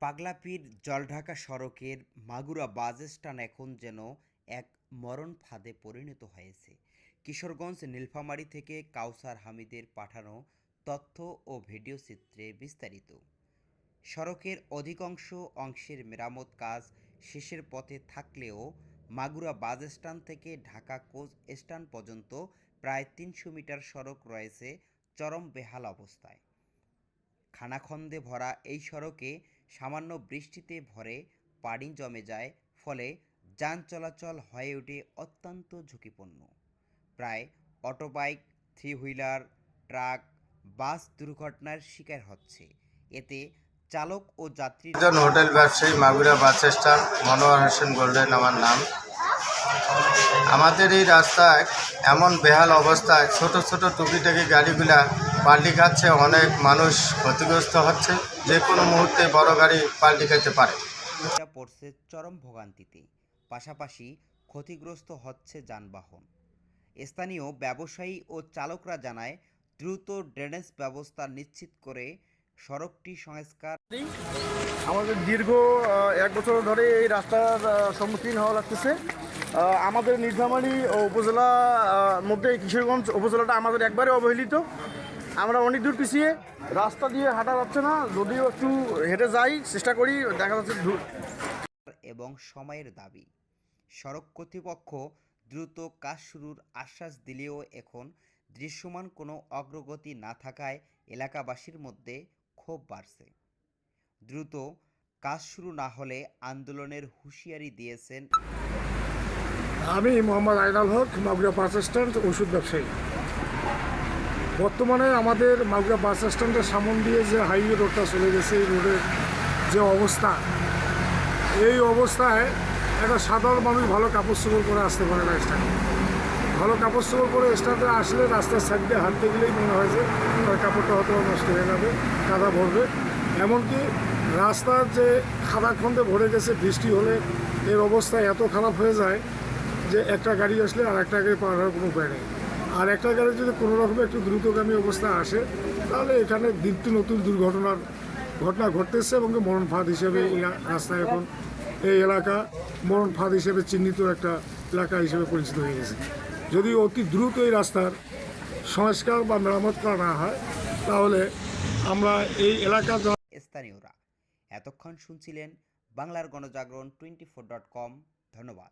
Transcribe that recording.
পাগলাপীর জলঢাকা সড়কের Magura bus stand এখন যেন এক মরণ ফাঁদে পরিণত হয়েছে। কিশোরগঞ্জ নীলফামারী থেকে কাউসার হামিদের পাঠানো তথ্য ও ভিডিও চিত্রে বিস্তারিত। সড়কের অধিকাংশ অংশের মেরামত কাজ শেষের পথে থাকলেও মাগুরা বাস স্ট্যান্ড থেকে ঢাকা কোচ স্ট্যান্ড পর্যন্ত প্রায় ৩০০ মিটার সড়ক রয়েছে চরম বেহাল অবস্থায়। খানাখন্দে ভরা এই সড়কে সামান্য বৃষ্টিতে ভরে পানি জমে যায়, ফলে যান চলাচল হয়ে ওঠে অত্যন্ত ঝুঁকিপূর্ণ। প্রায় অটোবাইক, থ্রি হুইলার, ট্রাক, বাস দুর্ঘটনার শিকার হচ্ছে। এতে চালক ও যাত্রী। একজন হোটেল ব্যবসায়ী, Magura bus stand, Monowar Hossain golden আমার নাম। আমাদের এই রাস্তায় এমন বেহাল অবস্থায় ছোট ছোট টুকিটাকি গাড়িগুলা পাল্টি খাচ্ছে, অনেক মানুষ ক্ষতিগ্রস্ত হচ্ছে। যে কোনো মুহূর্তে বড় গাড়ি পাল্টি খেতে পারে। পড়ছে চরম ভোগান্তিতে, পাশাপাশি ক্ষতিগ্রস্ত হচ্ছে যানবাহন। স্থানীয় ব্যবসায়ী ও চালকরা জানায়, দ্রুত ড্রেনেজ ব্যবস্থা নিশ্চিত করে সড়কটি সংস্কার। আমাদের দীর্ঘ 1 বছর ধরে এই রাস্তার সম্মুখীন হওয়া লাগতেছে। আমাদের নীলফামারী উপজেলা মধ্যে কিশোরগঞ্জ উপজেলাটা আমাদের একবারে অবহেলিত। আমরা অনেক দূর পিছিয়ে, রাস্তা দিয়ে হাঁটা যাচ্ছে না, যদিও একটু হেঁটে যাই চেষ্টা করি, দেখা যাচ্ছে এবং সময়ের দাবি। সড়ক কর্তৃপক্ষ দ্রুত কাজ শুরুর আশ্বাস দিলেও এখন দৃশ্যমান কোনো অগ্রগতি না থাকায় এলাকাবাসীর মধ্যে ক্ষোভ বাড়ছে। দ্রুত কাজ শুরু না হলে আন্দোলনের হুঁশিয়ারি দিয়েছেন। আমি মোহাম্মদ আইনাল হক, মাগুরা বাস স্ট্যান্ড ওষুধ ব্যবসায়ী। বর্তমানে আমাদের মাগুরা বাস স্ট্যান্ডের সামন দিয়ে যে হাইওয়ে রোডটা চলে গেছে, এই রোডের যে অবস্থা, এই অবস্থায় একটা সাধারণ মানুষ ভালো কাপড় চোপড় করে আসতে পারে না স্ট্যান্ডে। ভালো কাপড় চোপড় করে স্ট্যান্ডে আসলে রাস্তার সাইড দিয়ে হাঁটতে গেলেই মনে হয় যে তার কাপড়টা হয়তো নষ্ট হয়ে যাবে, কাদা ভরবে। এমনকি রাস্তার যে খাদাখন্দে ভরে গেছে, বৃষ্টি হলে এর অবস্থা এত খারাপ হয়ে যায় যে একটা গাড়ি আসলে আর একটা গাড়ি পার হওয়ার কোনো উপায় নেই। আর একটা গাড়ি যদি কোনো রকমের একটু দ্রুতগামী অবস্থা আসে, তাহলে এখানে নিত্য নতুন ঘটনা ঘটতেছে এবং মরণ ফাঁদ হিসেবে এই রাস্তায় এখন এই এলাকা মরণ ফাঁদ হিসেবে চিহ্নিত একটা এলাকা হিসেবে পরিচিত হয়ে গেছে। যদি অতি দ্রুত এই রাস্তার সংস্কার বা মেরামত করা না হয়, তাহলে আমরা এই এলাকার স্থানীয়রা এতক্ষণ শুনছিলেন বাংলার গণজাগরণ 24.com। ধন্যবাদ।